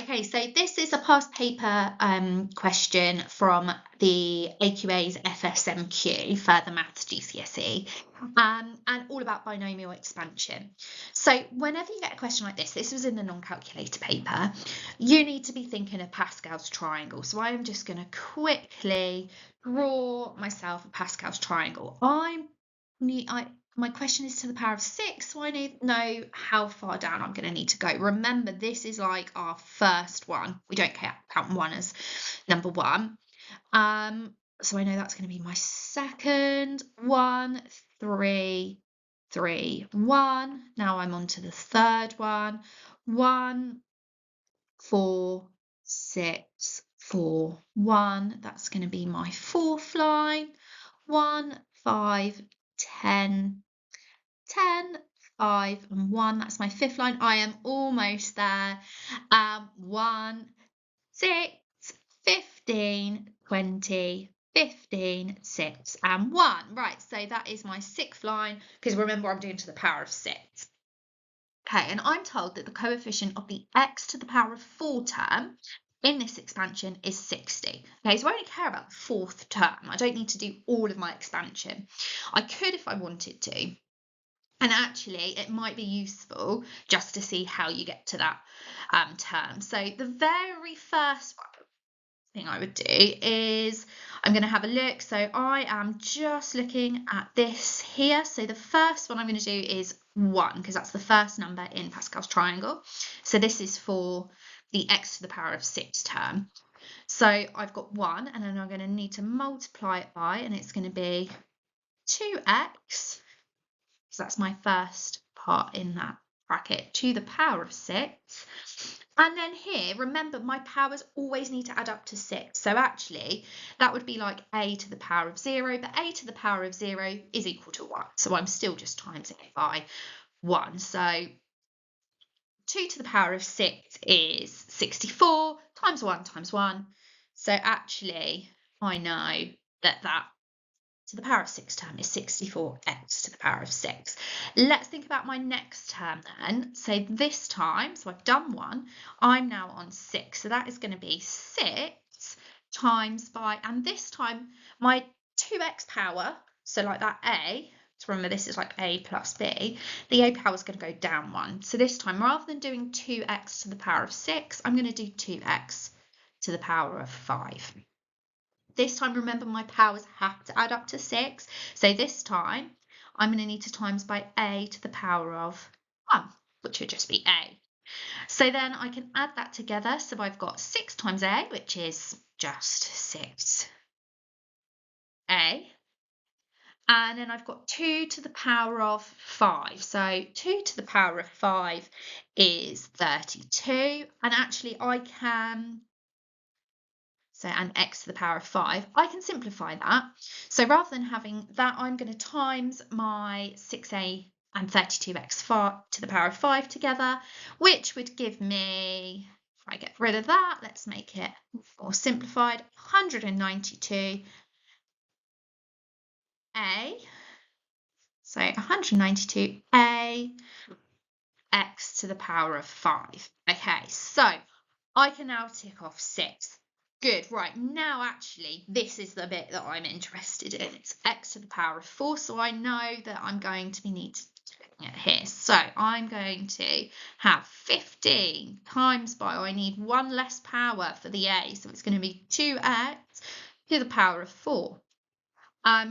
Okay, so this is a past paper question from the AQA's FSMQ, Further Maths GCSE, and all about binomial expansion. So whenever you get a question like this was in the non-calculator paper, you need to be thinking of Pascal's triangle. So I am just going to quickly draw myself a Pascal's triangle. My question is to the power of 6, so I need to know how far down I'm going to need to go. Remember, this is like our first one. We don't count 1 as number 1. So I know that's going to be my second. 1, 3, 3, 1. Now I'm on to the third one. 1, 4, 6, 4, 1. That's going to be my fourth line. 1, 5, 10, 10, 5, and 1. That's my fifth line. I am almost there. 1, 6, 15, 20, 15, 6, and 1. Right, so that is my sixth line, because remember I'm doing to the power of 6. Okay, and I'm told that the coefficient of the x to the power of 4 term in this expansion is 60. Okay, so I only care about the fourth term. I don't need to do all of my expansion. I could if I wanted to. And actually, it might be useful just to see how you get to that term. So the very first thing I would do is I'm going to have a look. So I am just looking at this here. So the first one I'm going to do is 1, because that's the first number in Pascal's triangle. So this is for the x to the power of 6 term. So I've got 1, and then I'm going to need to multiply it by, and it's going to be 2x. So that's my first part in that bracket, to the power of 6. And then here, remember, my powers always need to add up to 6. So actually, that would be like a to the power of 0, but a to the power of 0 is equal to 1. So I'm still just timesing it by 1. So 2 to the power of 6 is 64 times 1 times 1. So actually, I know that that to the power of 6 term is 64x to the power of 6. Let's think about my next term then. So this time, so I've done 1, I'm now on 6. So that is going to be 6 times by, and this time my 2x power, so like that a, so remember this is like a plus b, the a power is going to go down 1. So this time, rather than doing 2x to the power of 6, I'm going to do 2x to the power of 5. This time, remember, my powers have to add up to 6. So this time, I'm going to need to times by a to the power of 1, which would just be a. So then I can add that together. So I've got 6 times a, which is just 6a. And then I've got 2 to the power of 5. So 2 to the power of 5 is 32. And actually, I can... So, and x to the power of 5, I can simplify that. So rather than having that, I'm going to times my 6a and 32x to the power of 5 together, which would give me, if I get rid of that, let's make it more simplified, 192a. So 192a x to the power of 5. Okay, so I can now tick off 6. Good, right, now actually, this is the bit that I'm interested in. It's x to the power of 4, so I know that I'm going to be needing to look at here. So I'm going to have 15 times by, I need 1 less power for the a, so it's going to be 2x to the power of 4.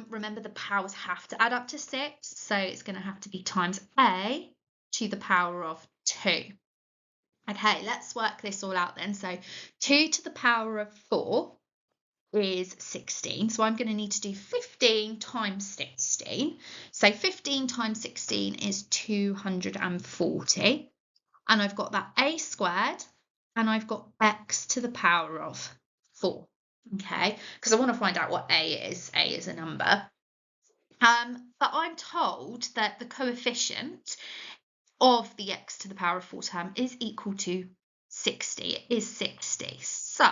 Remember, the powers have to add up to 6, so it's going to have to be times a to the power of 2. Okay, let's work this all out then. So 2 to the power of 4 is 16. So I'm going to need to do 15 times 16. So 15 times 16 is 240. And I've got that a squared, and I've got x to the power of 4. Okay, because I want to find out what a is. A is a number. But I'm told that the coefficient of the x to the power of 4 term is equal to 60. It is 60. So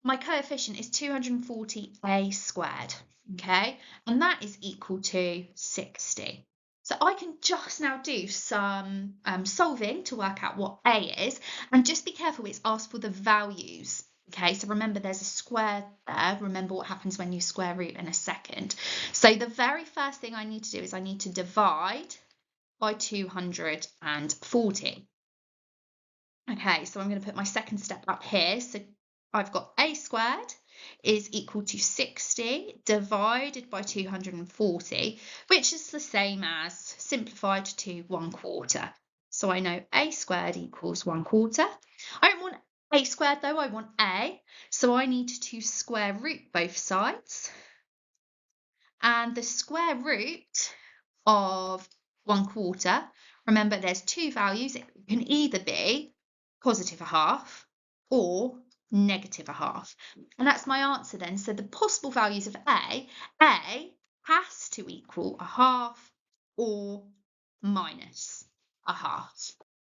my coefficient is 240a squared, okay? And that is equal to 60. So I can just now do some solving to work out what A is, and just be careful, it's asked for the values. Okay, so remember there's a square there. Remember what happens when you square root in a second. So the very first thing I need to do is I need to divide by 240. Okay, so I'm going to put my second step up here. So I've got A squared is equal to 60 divided by 240, which is the same as simplified to 1/4. So I know A squared equals 1/4. I don't want A squared though, I want A. So I need to square root both sides. And the square root of 1/4, remember there's two values. It can either be positive 1/2 or negative 1/2. And that's my answer then. So the possible values of A has to equal 1/2 or minus 1/2.